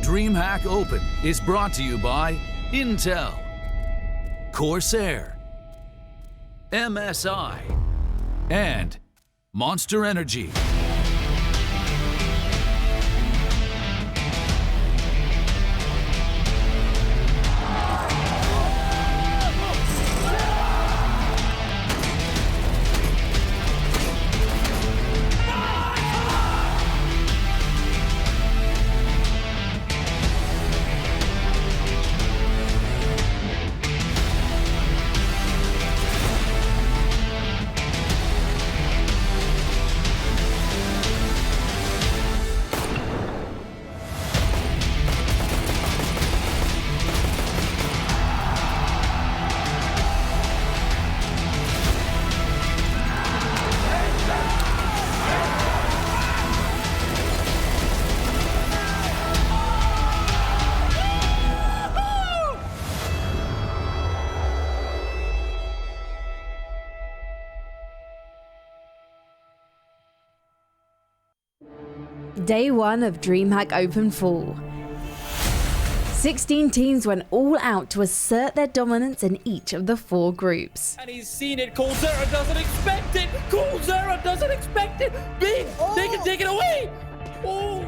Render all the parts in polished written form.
DreamHack Open is brought to you by Intel, Corsair, MSI, and Monster Energy. Day 1 of DreamHack Open Fall. 16 teams went all out to assert their dominance in each of the 4 groups. And he's seen it. Colzera doesn't expect it. Colzera doesn't expect it. Big, they can take it away. Oh.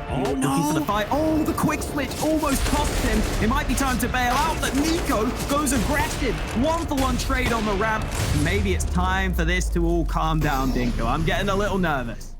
Oh, looking for the fight. Oh, the quick switch almost cost him. It might be time to bail out, but Nico goes aggressive. 1-for-1 trade on the ramp. Maybe it's time for this to all calm down, Dinko. I'm getting a little nervous.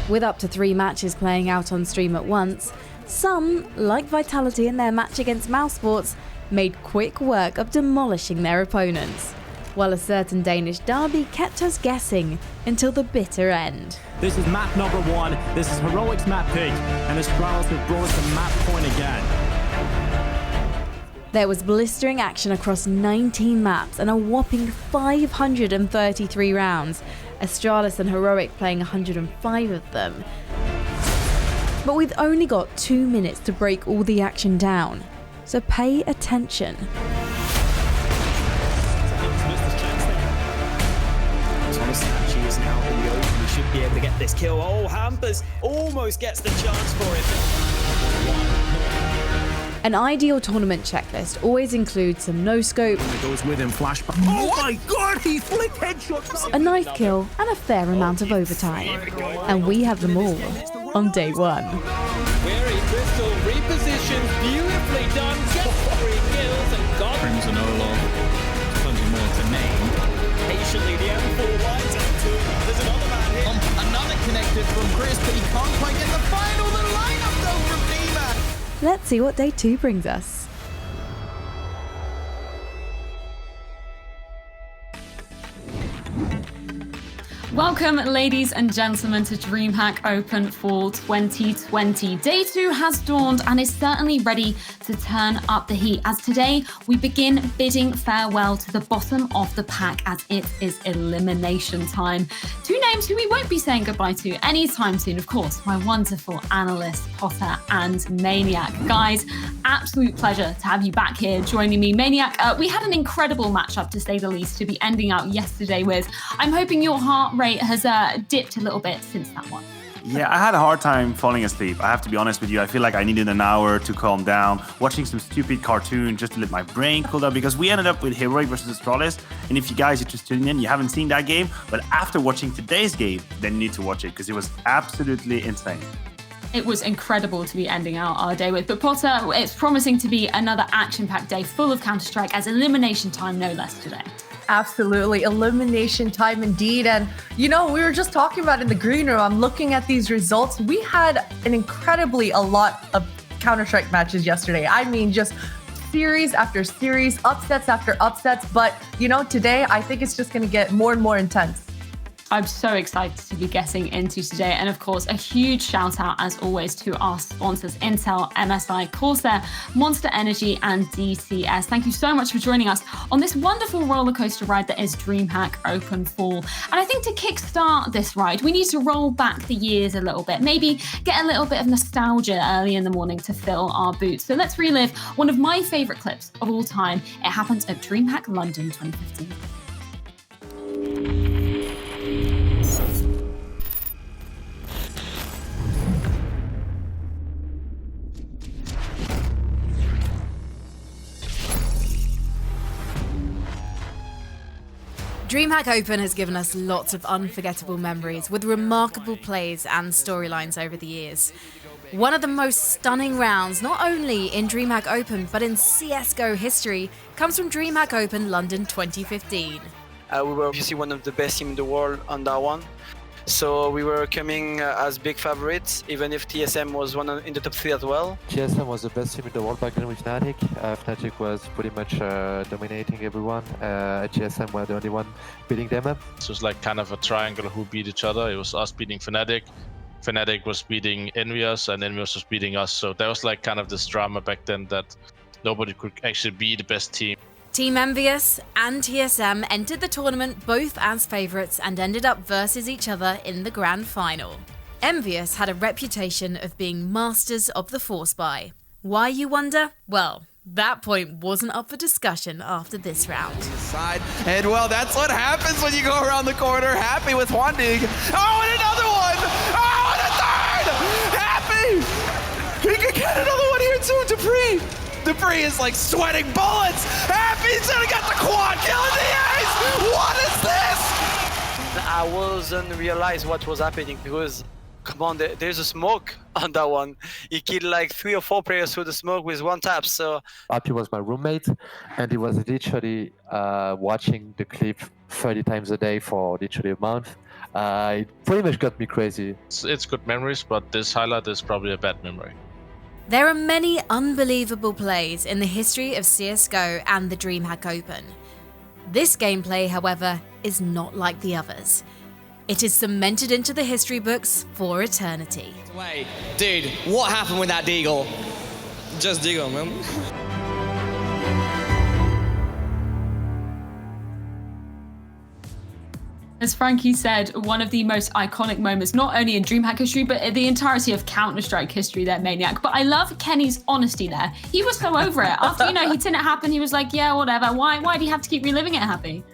With up to 3 matches playing out on stream at once, some, like Vitality in their match against Mousesports, made quick work of demolishing their opponents, while a certain Danish derby kept us guessing until the bitter end. This is map number 1, this is Heroic's map pick, and Astralis have brought us to map point again. There was blistering action across 19 maps and a whopping 533 rounds, Astralis and Heroic playing 105 of them. But we've only got 2 minutes to break all the action down, so pay attention. Be able to get this kill. Oh, Hampers almost gets the chance for it. An ideal tournament checklist always includes some no-scope, It goes with him, flashback. Oh my god, he flicked headshots. a knife kill, and a fair amount of overtime. And we have them all on day 1. Wary Crystal repositions, beautifully done. Gets 3 kills and got Crimson Olaf. Plenty more to name. Patiently, the M4 lines up to. There's another man here. Another connected from Chris, but he can't quite get the final. The lineup though from DreamHack. Let's see what day 2 brings us. Welcome, ladies and gentlemen, to DreamHack Open Fall 2020. Day 2 has dawned and is certainly ready to turn up the heat, as today we begin bidding farewell to the bottom of the pack as it is elimination time. 2 names who we won't be saying goodbye to anytime soon, of course, my wonderful analyst, Potter and Maniac. Guys, absolute pleasure to have you back here joining me. Maniac, we had an incredible matchup, to say the least, to be ending out yesterday with. I'm hoping your heart rate has dipped a little bit since that one. Yeah, I had a hard time falling asleep. I have to be honest with you. I feel like I needed an hour to calm down, watching some stupid cartoon just to let my brain cool down, because we ended up with Heroic versus Astralis. And if you guys are just tuning in, you haven't seen that game, but after watching today's game, then you need to watch it because it was absolutely insane. It was incredible to be ending out our day with. But Potter, it's promising to be another action-packed day full of Counter-Strike, as elimination time no less today. Absolutely. Elimination time indeed. And, you know, we were just talking about in the green room, I'm looking at these results. We had a lot of Counter-Strike matches yesterday. I mean, just series after series, upsets after upsets. But, you know, today, I think it's just going to get more and more intense. I'm so excited to be getting into today. And of course, a huge shout out, as always, to our sponsors, Intel, MSI, Corsair, Monster Energy, and DCS. Thank you so much for joining us on this wonderful roller coaster ride that is DreamHack Open Fall. And I think to kickstart this ride, we need to roll back the years a little bit, maybe get a little bit of nostalgia early in the morning to fill our boots. So let's relive one of my favorite clips of all time. It happened at DreamHack London 2015. DreamHack Open has given us lots of unforgettable memories with remarkable plays and storylines over the years. One of the most stunning rounds, not only in DreamHack Open but in CSGO history, comes from DreamHack Open London 2015. We were obviously one of the best teams in the world on that one. So we were coming as big favorites, even if TSM was in the top 3 as well. TSM was the best team in the world back then with Fnatic. Fnatic was pretty much dominating everyone. TSM were the only one beating them up. So it was like kind of a triangle who beat each other. It was us beating Fnatic. Fnatic was beating Envious, and Envious was beating us. So that was like kind of this drama back then that nobody could actually be the best team. Team Envious and TSM entered the tournament both as favourites and ended up versus each other in the grand final. Envious had a reputation of being masters of the force buy. Why, you wonder? Well, that point wasn't up for discussion after this round. Side, and well, that's what happens when you go around the corner. Happy with Hwanding. Oh, and another one! Oh, and a third! Happy! He could get another one here too, Dupree is like sweating bullets. Happy's gonna get the quad kill in the ace. What is this? I wasn't realize what was happening because, come on, there's a smoke on that one. He killed like 3 or 4 players through the smoke with 1 tap. So Happy was my roommate, and he was literally watching the clip 30 times a day for literally a month. It pretty much got me crazy. It's good memories, but this highlight is probably a bad memory. There are many unbelievable plays in the history of CSGO and the DreamHack Open. This gameplay, however, is not like the others. It is cemented into the history books for eternity. Wait, dude, what happened with that Deagle? Just Deagle, man. As Frankie said, one of the most iconic moments, not only in DreamHack history, but the entirety of Counter-Strike history there, Maniac. But I love Kenny's honesty there. He was so over it. After, he'd seen it happen, he was like, yeah, whatever. Why do you have to keep reliving it, Happy?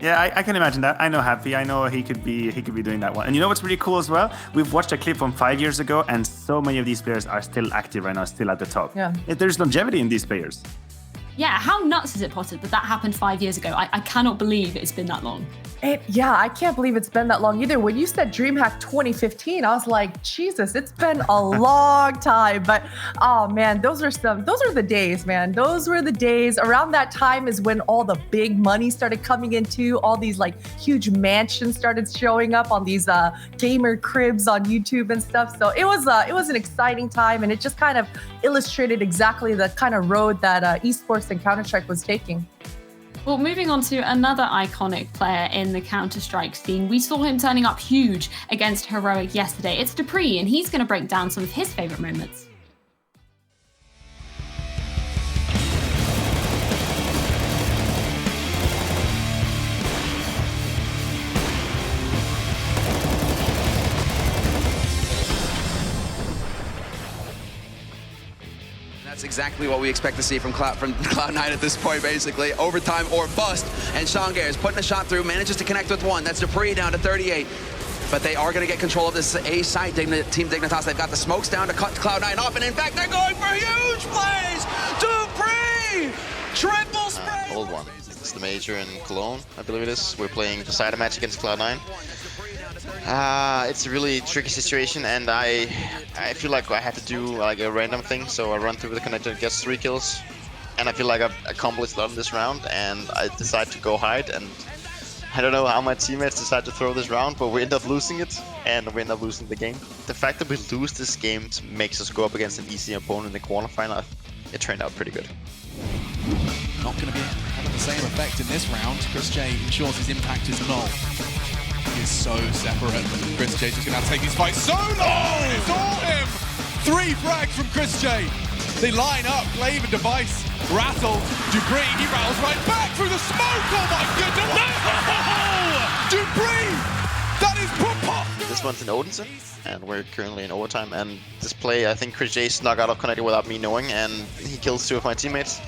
Yeah, I can imagine that. I know Happy. I know he could be doing that one. And you know what's really cool as well? We've watched a clip from 5 years ago, and so many of these players are still active right now, still at the top. Yeah. There's longevity in these players. Yeah, how nuts is it, Potter, that happened 5 years ago? I cannot believe it's been that long. Yeah, I can't believe it's been that long either. When you said DreamHack 2015, I was like, Jesus, it's been a long time. But oh man, those are the days, man. Those were the days. Around that time is when all the big money started coming into, all these like huge mansions started showing up on these gamer cribs on YouTube and stuff. So it was an exciting time, and it just kind of illustrated exactly the kind of road that esports and Counter-Strike was taking. Well, moving on to another iconic player in the Counter-Strike scene, we saw him turning up huge against Heroic yesterday. It's Dupree, and he's going to break down some of his favourite moments. That's exactly what we expect to see from Cloud9 at this point, basically. Overtime or bust. And Shanghai is putting a shot through, manages to connect with 1. That's Dupree down to 38. But they are going to get control of this A site, Team Dignitas. They've got the smokes down to cut Cloud9 off, and in fact, they're going for huge plays! Dupree! Triple spray! Old one. It's the Major in Cologne, I believe it is. We're playing Poseidon match against Cloud9. It's a really tricky situation, and I feel like I have to do like a random thing, so I run through the connector, gets 3 kills, and I feel like I've accomplished a lot in this round, and I decide to go hide, and I don't know how my teammates decide to throw this round, but we end up losing it, and we end up losing the game. The fact that we lose this game makes us go up against an easy opponent in the quarterfinal. It turned out pretty good. Not going to be having the same effect in this round. ChrisJ ensures his impact is null. He is so separate. ChrisJ just going to have to take his fight so long. It's all him. 3 frags from ChrisJ. They line up, Glaive and Device. Rattled. Dupree, he rattles right back through the smoke. Oh my goodness. No! Dupree! That is preposterous. This one's in Odense, and we're currently in overtime. And this play, I think ChrisJ snuck out of connector without me knowing, and he kills 2 of my teammates.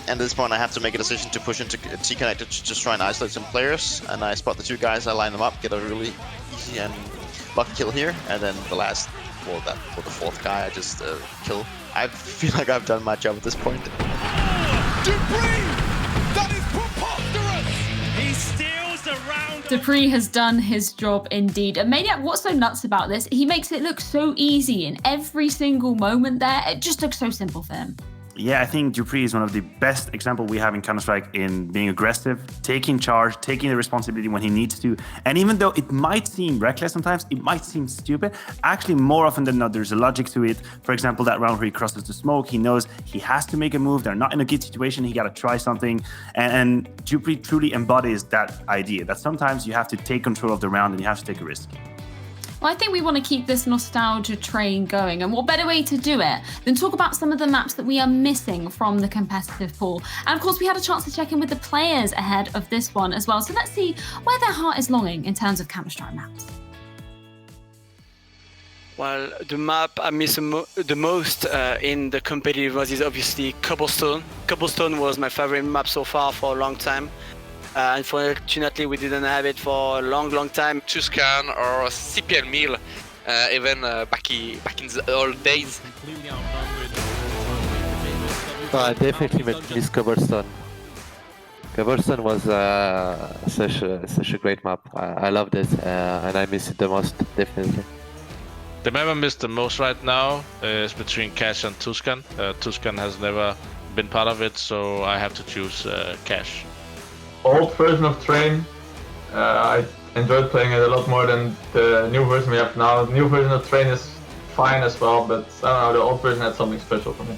And at this point, I have to make a decision to push into T-connector to just try and isolate some players. And I spot the 2 guys, I line them up, get a really easy and lucky kill here. And then the last, well, for the 4th guy, I just kill. I feel like I've done my job at this point. Dupree! That is preposterous! He steals the Dupree has done his job indeed. And Maniac, what's so nuts about this? He makes it look so easy in every single moment there. It just looks so simple for him. Yeah, I think Dupree is one of the best examples we have in Counter-Strike in being aggressive, taking charge, taking the responsibility when he needs to. And even though it might seem reckless sometimes, it might seem stupid, actually more often than not, there's a logic to it. For example, that round where he crosses the smoke, he knows he has to make a move. They're not in a good situation. He got to try something. And Dupree truly embodies that idea that sometimes you have to take control of the round and you have to take a risk. Well, I think we want to keep this nostalgia train going, and what better way to do it than talk about some of the maps that we are missing from the competitive pool. And of course, we had a chance to check in with the players ahead of this one as well. So let's see where their heart is longing in terms of Counter-Strike maps. Well, the map I miss the most in the competitive was is obviously Cobblestone. Cobblestone was my favorite map so far for a long time. Unfortunately, we didn't have it for a long time. Tuscan or CPL Mill, even back in the old days. I definitely miss Cobblestone. Cobblestone was such a great map. I loved it, and I miss it the most, definitely. The map I miss the most right now is between Cash and Tuscan. Tuscan has never been part of it, so I have to choose Cash. Old version of Train, I enjoyed playing it a lot more than the new version we have now. The new version of Train is fine as well, but I don't know, the old version had something special for me.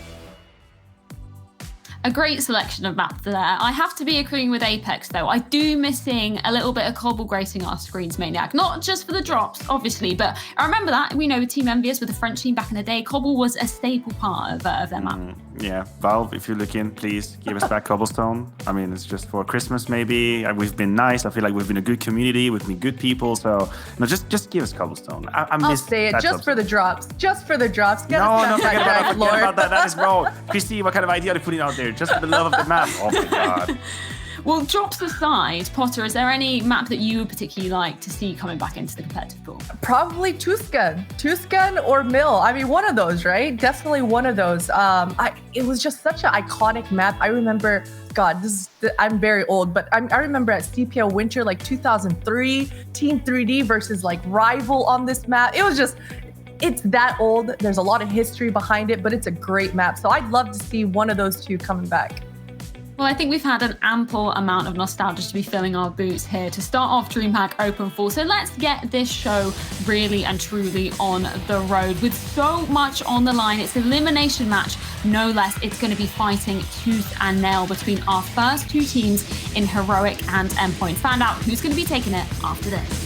A great selection of maps there. I have to be agreeing with Apex though. I do missing a little bit of Cobble gracing our screens, Maniac. Not just for the drops, obviously, but I remember that. We know with Team Envious, with the French team back in the day, Cobble was a staple part of their map. Yeah, Valve, if you look in, please give us back Cobblestone. I mean, it's just for Christmas maybe. We've been nice. I feel like we've been a good community. We've been good people. So no, just give us Cobblestone. I'll say it just for the drops. Just for the drops. Get no, us forget back, about that. That is wrong. Christy, what kind of idea are you putting out there? Just for the love of the map. Oh my god. Well, drops aside, Potter, is there any map that you would particularly like to see coming back into the competitive pool? Probably Tuscan or Mill. I mean, one of those, right? Definitely one of those. It was just such an iconic map. I remember, God, I'm very old, but I remember at CPL Winter, like 2003, Team 3D versus like Rival on this map. It was just, it's that old. There's a lot of history behind it, but it's a great map. So I'd love to see one of those two coming back. Well, I think we've had an ample amount of nostalgia to be filling our boots here to start off DreamHack Open 4. So let's get this show really and truly on the road. With so much on the line, it's an elimination match, no less. It's going to be fighting tooth and nail between our first two teams in Heroic and Endpoint. Find out who's going to be taking it after this.